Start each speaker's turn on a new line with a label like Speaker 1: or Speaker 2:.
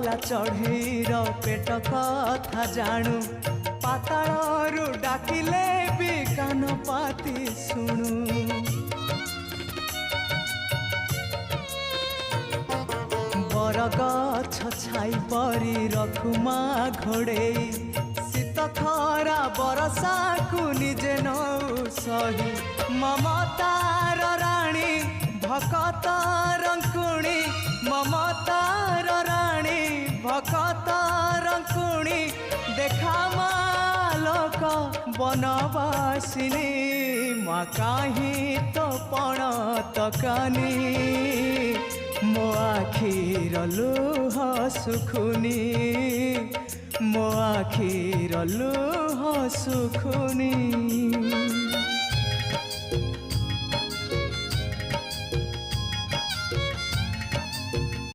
Speaker 1: गला चढ़ेर पेट कथा जाणु पाताळरू डाकिले भी कान पाती शुणु बरगछ छाई परी रखुमा घोड़े शीत खरा बरसा को निजे नौ सही ममतार राणी भकत रंकुणी ममतार राणी भकत रंकुणी देखा मालक बनवासिनी माँ काहीं तो पण तकानी मो आखिर लुह सुखुनी मो आखिर लुह सुखुनी।